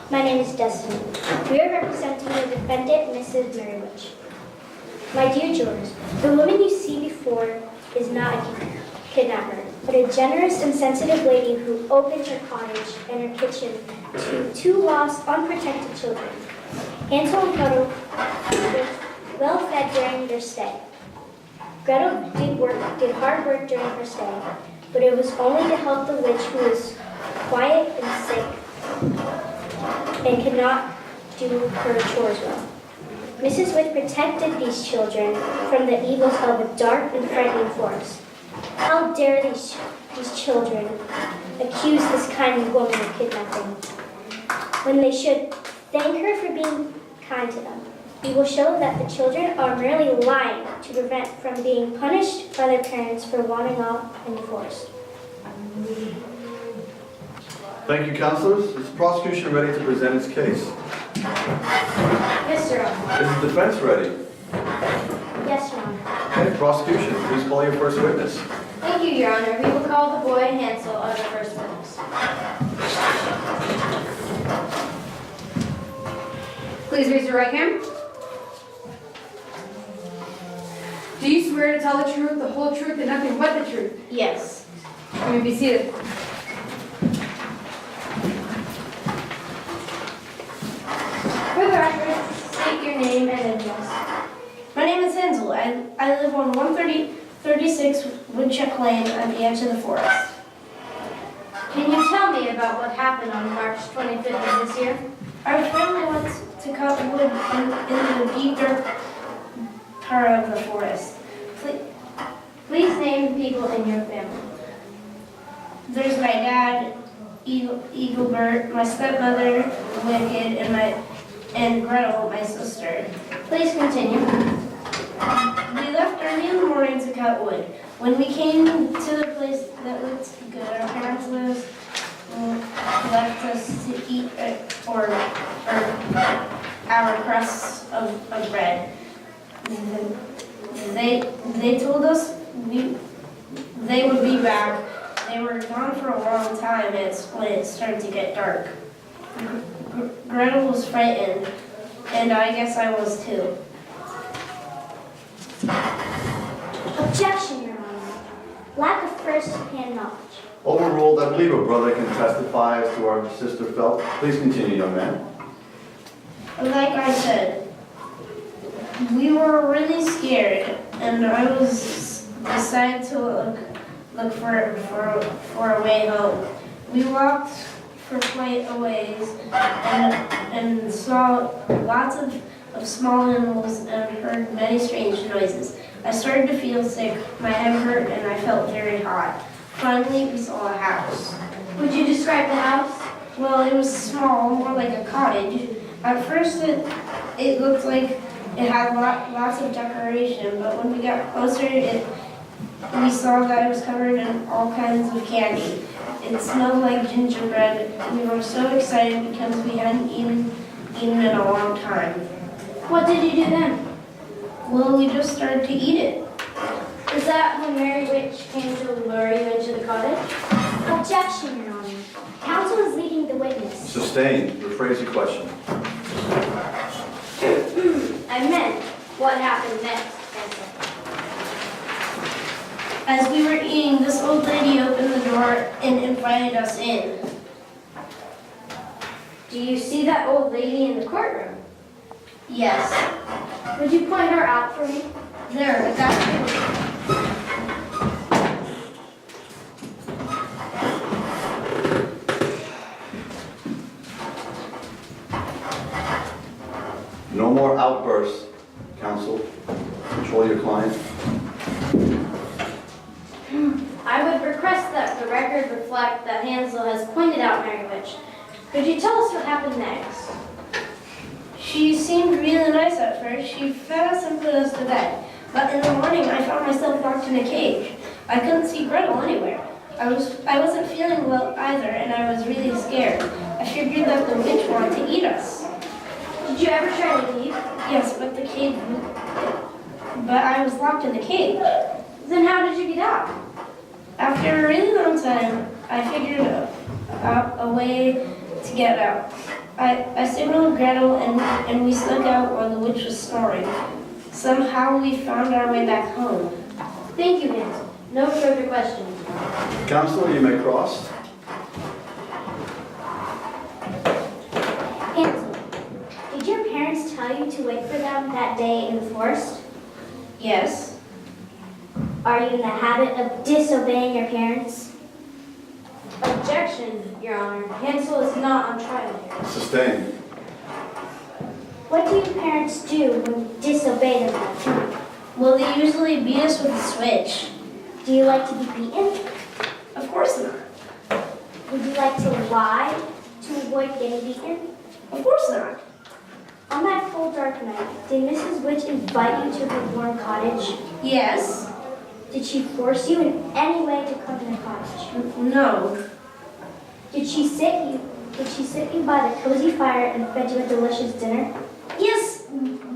My name is Destiny. We are representing the defendant, Mrs. Mary Witch. My dear jurors, the woman you see before is not a kidnapper, but a generous and sensitive lady who opened her cottage and her kitchen to two lost, unprotected children. Hansel and Gretel were well fed during their stay. Gretel did hard work during her stay, but it was only to help the witch who was quiet and sick and could not do her chores well. Mrs. Witch protected these children from the evils of a dark and frightening forest. How dare these children accuse this kind woman of kidnapping, when they should thank her for being kind to them. We will show that the children are merely lying to prevent from being punished by their parents for wandering off in the forest. Thank you, counselors. Is the prosecution ready to present its case? Yes, Your Honor. Is the defense ready? Yes, Your Honor. Okay, prosecution, please call your first witness. Thank you, Your Honor. We will call the boy Hansel as our first witness. Please raise your right hand. Do you swear to tell the truth, the whole truth, and nothing but the truth? Yes. You may be seated. For the record, state your name and address. My name is Hansel. I live on 136 Woodchuck Lane at the edge of the forest. Can you tell me about what happened on March 25th of this year? Our family went to cut wood in the deep dark part of the forest. Please name the people in your family. There's my dad, Eaglebert, my stepmother, Wicked, and Gretel, my sister. Please continue. We left early in the morning to cut wood. When we came to the place that looked good, our parents left us to eat or our crusts of bread. They told us they would be back. They were gone for a long time when it started to get dark. Gretel was frightened, and I guess I was too. Objection, Your Honor. Lack of first-hand knowledge. Overruled. I believe a brother can testify as to what our sister felt. Please continue, young man. Like I said, we were really scared, and I was decided to look for a way home. We walked for quite a ways and saw lots of small animals and heard many strange noises. I started to feel sick, my head hurt, and I felt very hot. Finally, we saw a house. Would you describe the house? Well, it was small, more like a cottage. At first, it looked like it had lots of decoration, but when we got closer, we saw that it was covered in all kinds of candy. It smelled like gingerbread. We were so excited because we hadn't eaten in a long time. What did you do then? Well, we just started to eat it. Is that when Mary Witch came to lure you into the cottage? Objection, Your Honor. Counsel is leading the witness. Sustained. Rephrase your question. I meant, what happened next, Hansel? As we were eating, this old lady opened the door and invited us in. Do you see that old lady in the courtroom? Yes. Would you point her out for me? There, at that table. No more outbursts, counsel. Control your client. I would request that the record reflect that Hansel has pointed out Mary Witch. Could you tell us what happened next? She seemed really nice at first. She fed us and put us to bed. But in the morning, I found myself locked in a cage. I couldn't see Gretel anywhere. I wasn't feeling well either, and I was really scared. I figured that the witch wanted to eat us. Did you ever try to leave? Yes, but I was locked in the cage. Then how did you get out? After a really long time, I figured out a way to get out. I signaled Gretel and we snuck out while the witch was snoring. Somehow we found our way back home. Thank you, Hansel. No further questions. Counselor, you may cross. Hansel, did your parents tell you to wait for them that day in the forest? Yes. Are you in the habit of disobeying your parents? Objection, Your Honor. Hansel is not on trial here. Sustained. What do your parents do when you disobey them at home? Well, they usually beat us with a switch. Do you like to be beaten? Of course not. Would you like to lie to avoid getting beaten? Of course not. On that cold, dark night, did Mrs. Witch invite you to her warm cottage? Yes. Did she force you in any way to come to the cottage? No. Did she sit you by the cozy fire and fed you a delicious dinner? Yes,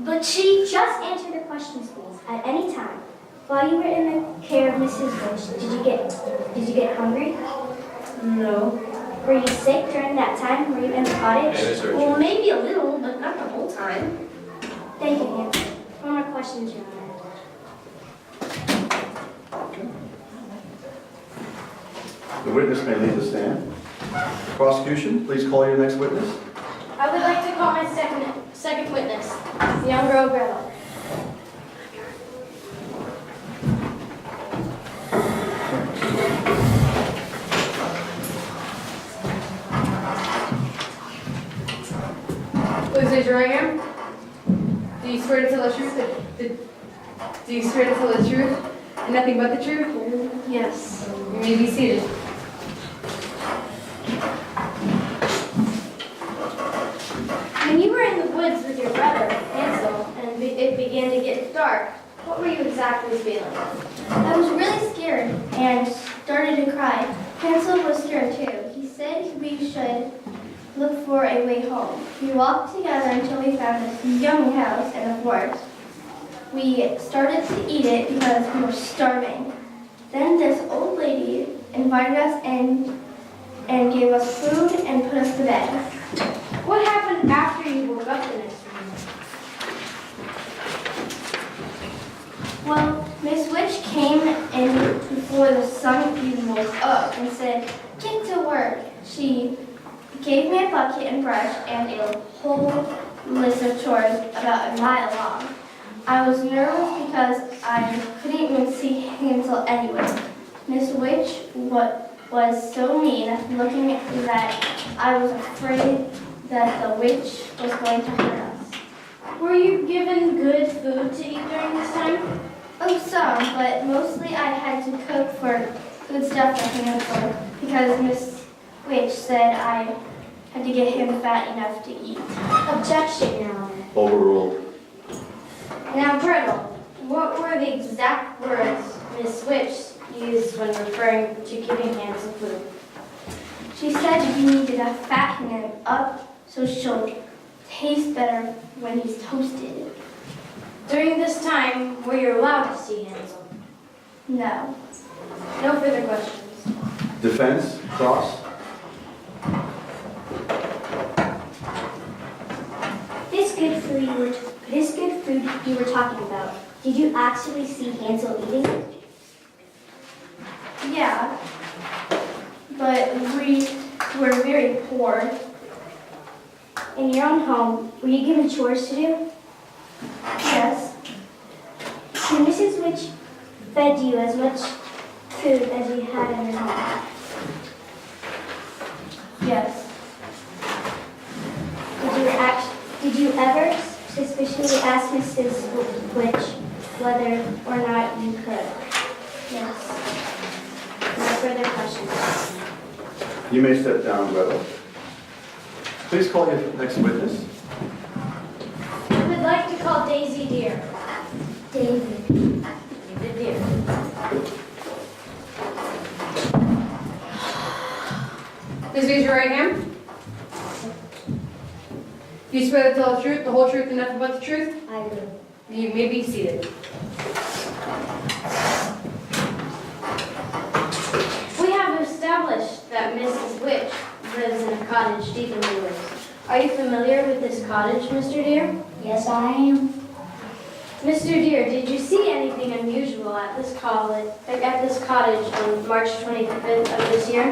but she... Just answer the questions, please, at any time. While you were in the care of Mrs. Witch, did you get hungry? No. Were you sick during that time? Were you in the cottage? Well, maybe a little, but not the whole time. Thank you, Nancy. One more question, Your Honor. The witness may leave the stand. Prosecution, please call your next witness. I would like to call my second witness, the young girl Gretel. Please raise your right hand. Do you swear to tell the truth? Do you swear to tell the truth and nothing but the truth? Yes. You may be seated. When you were in the woods with your brother, Hansel, and it began to get dark, what were you exactly feeling? I was really scared and started to cry. Hansel was scared too. He said we should look for a way home. We walked together until we found this yummy house in the forest. We started to eat it because we were starving. Then this old lady invited us in and gave us food and put us to bed. What happened after you woke up the next morning? Well, Miss Witch came in before the sun even woke up and said, "Get to work." She gave me a bucket and brush and a whole list of chores about a mile long. I was nervous because I couldn't even see Hansel anywhere. Miss Witch was so mean looking that I was afraid that the witch was going to hurt us. Were you given good food to eat during this time? Oh, some, but mostly I had to cook for good stuff for Hansel because Miss Witch said I had to get him fat enough to eat. Objection, Your Honor. Overruled. Now, Gretel, what were the exact words Miss Witch used when referring to giving Hansel food? She said we needed to fatten him up so she'll taste better when he's toasted. During this time, were you allowed to see Hansel? No. No further questions. Defense, cross. This good food you were talking about, did you actually see Hansel eating it? Yeah. But we were very poor. In your own home, were you given chores to do? Yes. Did Mrs. Witch fed you as much food as you had in your home? Yes. Did you ever suspiciously ask Mrs. Witch whether or not you could? Yes. No further questions. You may step down, Gretel. Please call your next witness. I would like to call Daisy Deer. David. David Deer. Please raise your right hand. Do you swear to tell the truth, the whole truth, and nothing but the truth? I do. You may be seated. We have established that Mrs. Witch lives in a cottage deep in the woods. Are you familiar with this cottage, Mr. Deere? Yes, I am. Mr. Deere, did you see anything unusual at this cottage on March 25th of this year?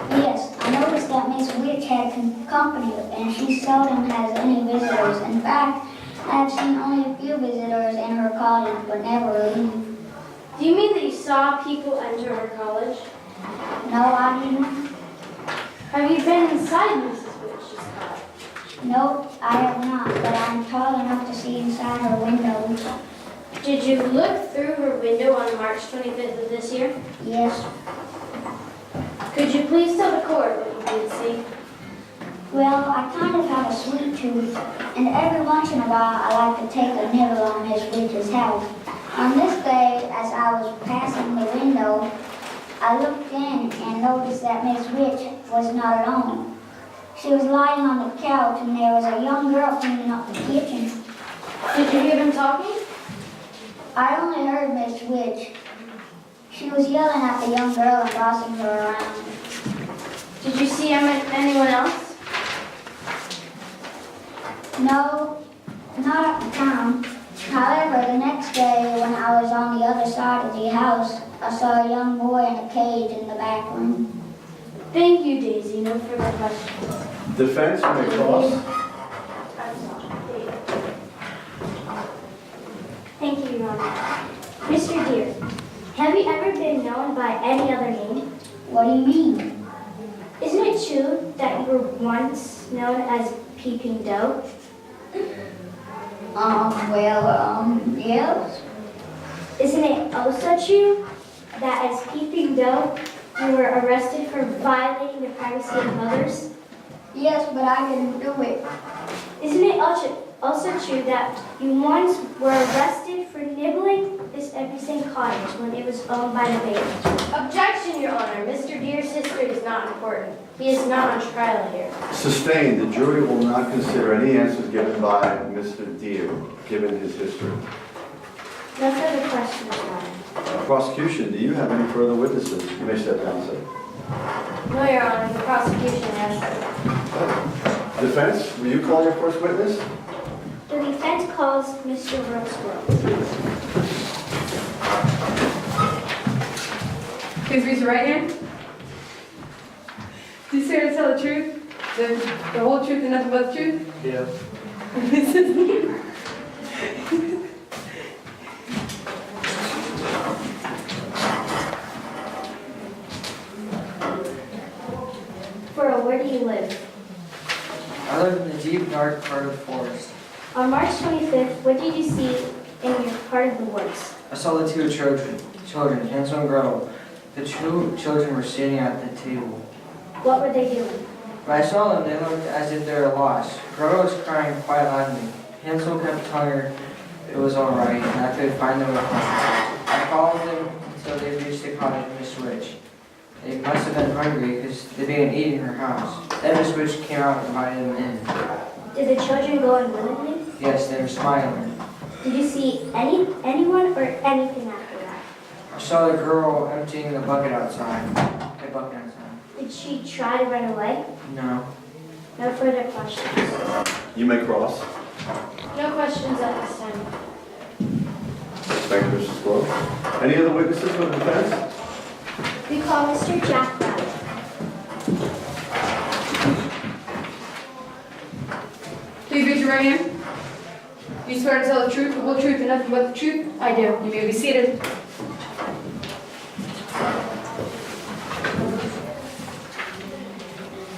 Yes, I noticed that Miss Witch had company and she seldom has any visitors. In fact, I have seen only a few visitors in her cottage, but never leave. Do you mean that you saw people enter her college? No, I didn't. Have you been inside Mrs. Witch's cottage? No, I have not, but I'm tall enough to see inside her window. Did you look through her window on March 25th of this year? Yes. Could you please tell the court what you did see? Well, I kind of have a sweet tooth, and every once in a while I like to take a nibble on Miss Witch's house. On this day, as I was passing the window, I looked in and noticed that Miss Witch was not alone. She was lying on the couch, and there was a young girl cleaning up the kitchen. Did you hear them talking? I only heard Miss Witch. She was yelling at the young girl and bossing her around. Did you see anyone else? No, not at the time. However, the next day when I was on the other side of the house, I saw a young boy in a cage in the back room. Thank you, Daisy. No further questions. Defense, you may cross. I'm sorry. Thank you, Your Honor. Mr. Deere, have you ever been known by any other name? What do you mean? Isn't it true that you were once known as Peeping Doe? Yes. Isn't it also true that as Peeping Doe, you were arrested for violating the privacy of others? Yes, but I didn't do it. Isn't it also true that you once were arrested for nibbling this Epstein cottage when it was owned by the bailiff? Objection, Your Honor. Mr. Deere's history is not important. He is not on trial here. Sustained, the jury will not consider any answers given by Mr. Deere, given his history. No further questions, Your Honor. Prosecution, do you have any further witnesses? You may step down, sir. No, Your Honor. The prosecution has. Defense, will you call your first witness? The defense calls Mr. Rosewell. Please raise your right hand. Do you swear to tell the truth, the whole truth and nothing but the truth? Yeah. Where do you live? I live in the deep, dark part of the forest. On March 25th, what did you see in your part of the woods? I saw the two children, Hansel and Gretel. The two children were sitting at the table. What were they doing? When I saw them, they looked as if they were lost. Gretel was crying quite loudly. Hansel kept telling her it was all right and I could find them at home. I followed them until they reached the cottage of Miss Witch. They must have been hungry because they began eating in her house. Then Miss Witch came out and invited them in. Did the children go in willingly? Yes, they were smiling. Did you see anyone or anything after that? I saw the girl emptying the bucket outside. A bucket outside. Did she try to run away? No. No further questions. You may cross. No questions at this time. Thank you, Mr. Squirrel. Any other witnesses for the defense? We call Mr. Jack Bauer. Please raise your right hand. Do you swear to tell the truth, the whole truth, and nothing but the truth? I do. You may be seated.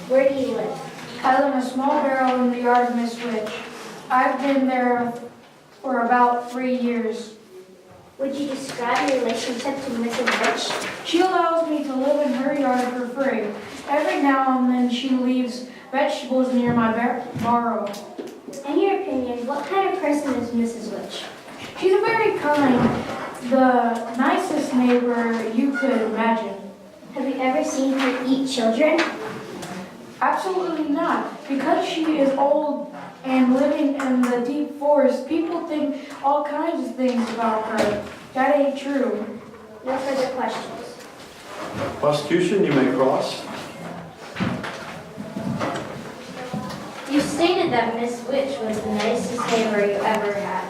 Where do you live? I live in a small barrel in the yard of Miss Witch. I've been there for about 3 years. Would you describe your relationship to Mrs. Witch? She allows me to live in her yard for free. Every now and then she leaves vegetables near my barrow. In your opinion, what kind of person is Mrs. Witch? She's a very kind, the nicest neighbor you could imagine. Have you ever seen her eat children? Absolutely not. Because she is old and living in the deep forest, people think all kinds of things about her. That ain't true. No further questions. Prosecution, you may cross. Do you stated that Miss Witch was the nicest neighbor you ever had.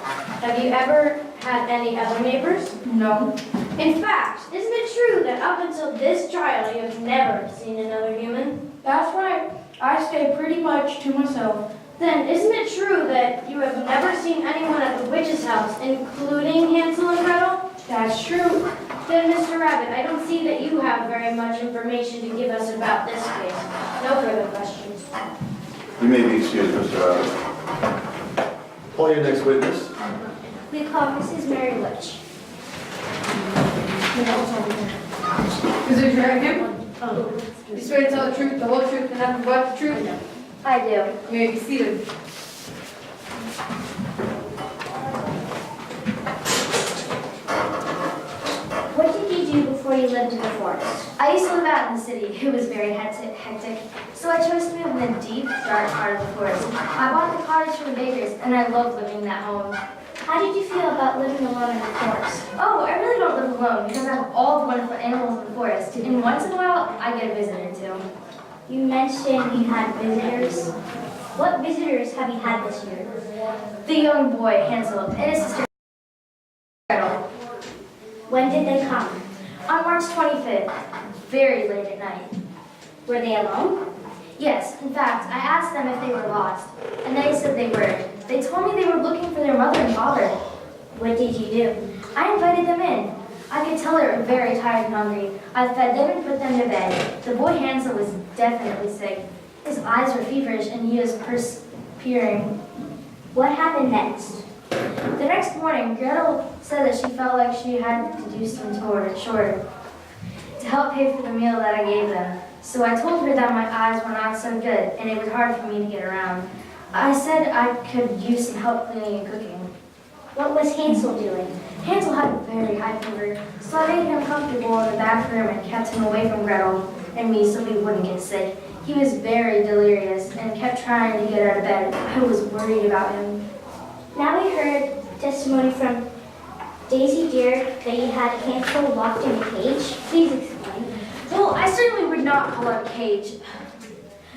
Have you ever had any other neighbors? No. In fact, isn't it true that up until this trial you have never seen another human? That's right. I stay pretty much to myself. Then isn't it true that you have never seen anyone at the witch's house, including Hansel and Gretel? That's true. Then, Mr. Rabbit, I don't see that you have very much information to give us about this case. No further questions. You may be excused, Mr. Rabbit. Call your next witness. We call Mrs. Mary Witch. Is it your him? You swear to tell the truth, the whole truth, and nothing but the truth? I do. You may be seated. What did you do before you lived in the forest? I used to live out in the city. It was very hectic. So I chose to move in the deep, dark part of the forest. I bought the cottage from the bakers, and I loved living in that home. How did you feel about living alone in the forest? Oh, I really don't live alone because I have all the wonderful animals in the forest. And once in a while, I get a visitor too. You mentioned you had visitors. What visitors have you had this year? The young boy, Hansel, and his sister, Gretel. When did they come? On March 25th, very late at night. Were they alone? Yes, in fact, I asked them if they were lost, and they said they were. They told me they were looking for their mother and father. What did you do? I invited them in. I could tell they were very tired and hungry. I fed them and put them to bed. The boy Hansel was definitely sick. His eyes were feverish and he was perspiring. What happened next? The next morning, Gretel said that she felt like she had to do some chores to help pay for the meal that I gave them. So I told her that my eyes were not so good and it was hard for me to get around. I said I could use some help cleaning and cooking. What was Hansel doing? Hansel had a very high fever, so I made him comfortable in the back room and kept him away from Gretel and me so he wouldn't get sick. He was very delirious and kept trying to get out of bed. I was worried about him. Now we heard testimony from Daisy Deer that you had Hansel locked in a cage. Please explain. Well, I certainly would not call it a cage.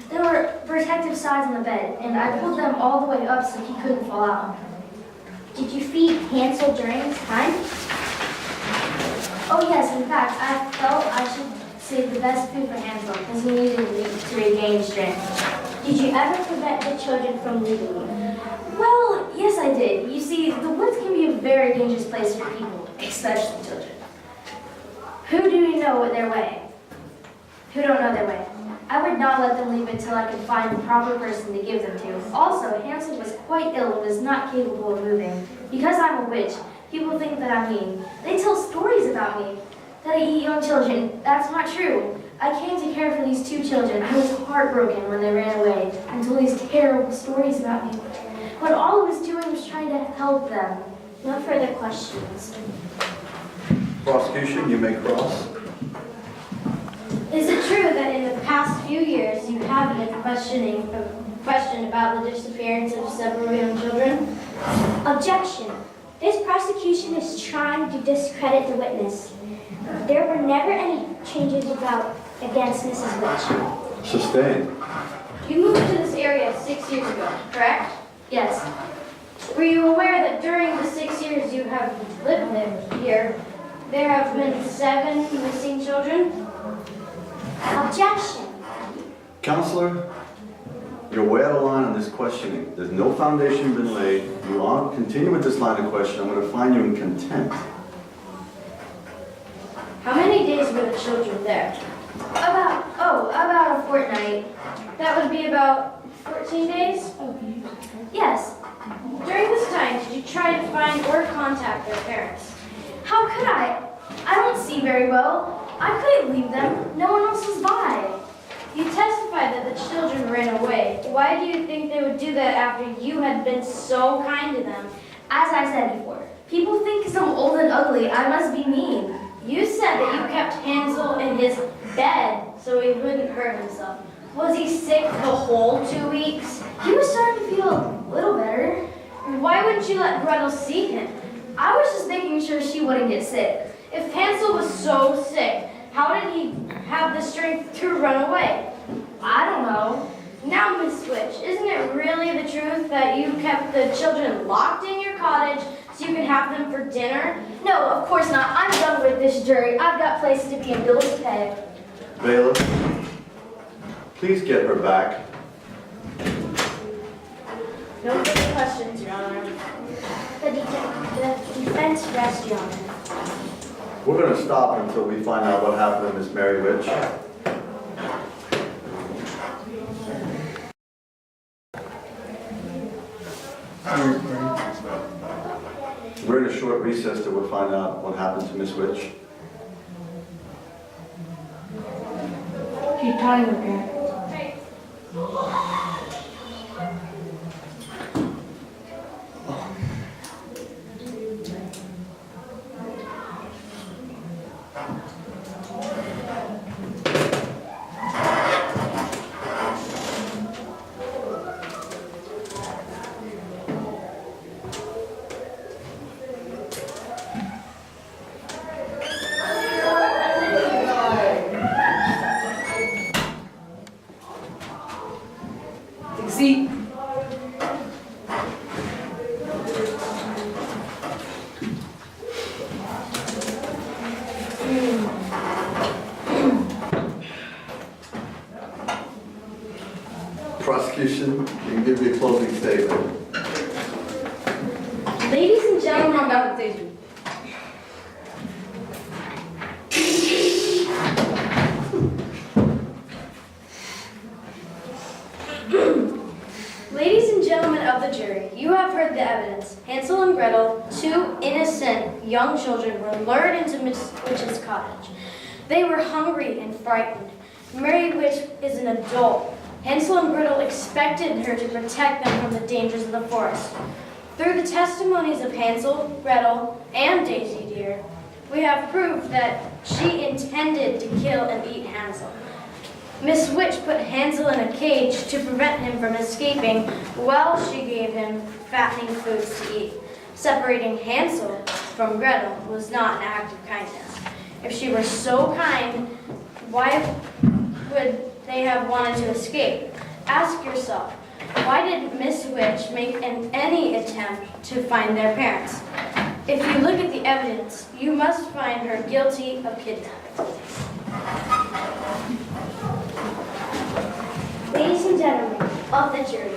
There were protective sides on the bed, and I pulled them all the way up so he couldn't fall out. Did you feed Hansel during this time? Oh yes, in fact, I felt I should save the best food for Hansel because he needed to regain strength. Did you ever prevent the children from leaving you? Well, yes I did. You see, the woods can be a very dangerous place for people, especially children. Who do you know their way? Who don't know their way? I would not let them leave until I could find the proper person to give them to. Also, Hansel was quite ill and was not capable of moving. Because I'm a witch, people think that I'm mean. They tell stories about me, that I eat young children. That's not true. I came to care for these two children. I was heartbroken when they ran away and told these terrible stories about me. But all I was doing was trying to help them. No further questions. Prosecution, you may cross. Is it true that in the past few years you have been questioned about the disappearance of several young children? Objection. This prosecution is trying to discredit the witness. There were never any changes against Mrs. Witch. Sustained. You moved to this area 6 years ago, correct? Yes. Were you aware that during the 6 years you have lived here, there have been 7 missing children? Objection. Counselor, you're way out of line on this questioning. There's no foundation been laid. You want to continue with this line of question, I'm going to find you in contempt. How many days were the children there? About a fortnight. That would be about 14 days? Yes. During this time, did you try to find or contact their parents? How could I? I don't see very well. I couldn't leave them. No one else was by. You testified that the children ran away. Why do you think they would do that after you had been so kind to them? As I said before, people think because I'm old and ugly, I must be mean. You said that you kept Hansel in his bed so he wouldn't hurt himself. Was he sick the whole 2 weeks? He was starting to feel a little better. Why wouldn't you let Gretel see him? I was just making sure she wouldn't get sick. If Hansel was so sick, how did he have the strength to run away? I don't know. Now, Miss Switch, isn't it really the truth that you kept the children locked in your cottage so you could have them for dinner? No, of course not. I'm done with this jury. I've got places to be and bills to pay. Bailiff, please get her back. No further questions, Your Honor. The defense rests, Your Honor. We're going to stop until we find out what happened to Miss Mary Witch. We're in a short recess till we find out what happened to Miss Witch. She's telling her parents. Take a seat. Prosecution, you can give me a closing statement. Ladies and Gentlemen, gentlemen, back on stage. ladies and gentlemen of the jury, you have heard the evidence. Hansel and Gretel, two innocent young children, were lured into Miss Witch's cottage. They were hungry and frightened. Mary Witch is an adult. Hansel and Gretel expected her to protect them from the dangers of the forest. Through the testimonies of Hansel, Gretel, and Daisy Deer, we have proof that she intended to kill and eat Hansel. Miss Witch put Hansel in a cage to prevent him from escaping while she gave him fattening foods to eat. Separating Hansel from Gretel was not an act of kindness. If she were so kind, why would they have wanted to escape? Ask yourself, why didn't Miss Witch make any attempt to find their parents? If you look at the evidence, you must find her guilty of kidnapping. Ladies and gentlemen of the jury,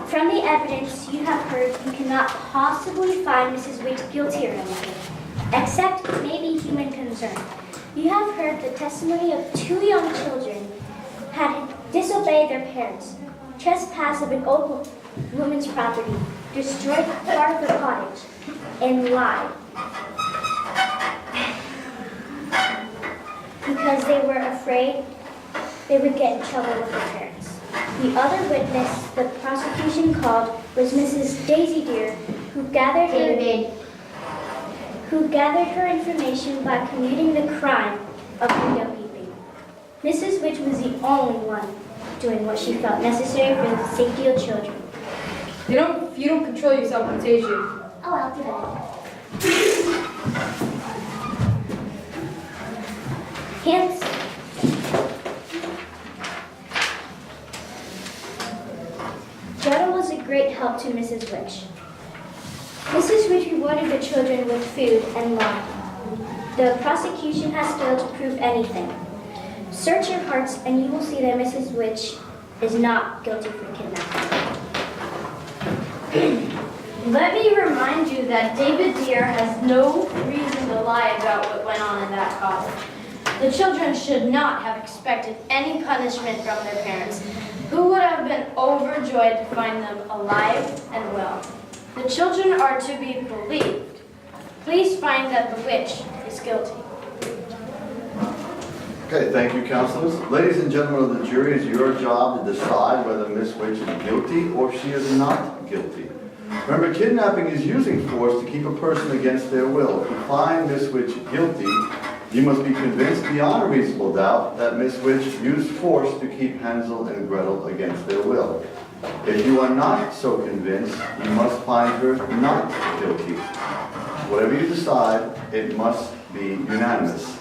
from the evidence you have heard, you cannot possibly find Mrs. Witch guilty or anything, except maybe human concern. You have heard the testimony of two young children had disobeyed their parents, trespassed of an old woman's property, destroyed part of the cottage, and lied. Because they were afraid they would get in trouble with their parents. The other witness the prosecution called was Mrs. Daisy Deer, who gathered her information by commuting the crime of window peeping. Mrs. Witch was the only one doing what she felt necessary for the safety of children. If you don't control yourself on stage, you. Oh, I'll do that. Hands. Gretel was a great help to Mrs. Witch. Mrs. Witch rewarded the children with food and love. The prosecution has failed to prove anything. Search your hearts and you will see that Mrs. Witch is not guilty for kidnapping. Let me remind you that David Deer has no reason to lie about what went on in that cottage. The children should not have expected any punishment from their parents, who would have been overjoyed to find them alive and well. The children are to be believed. Please find that the witch is guilty. Okay, thank you, counselors. Ladies and gentlemen of the jury, it's your job to decide whether Miss Witch is guilty or she is not guilty. Remember, kidnapping is using force to keep a person against their will. If you find Miss Witch guilty, you must be convinced beyond a reasonable doubt that Miss Witch used force to keep Hansel and Gretel against their will. If you are not so convinced, you must find her not guilty. Whatever you decide, it must be unanimous.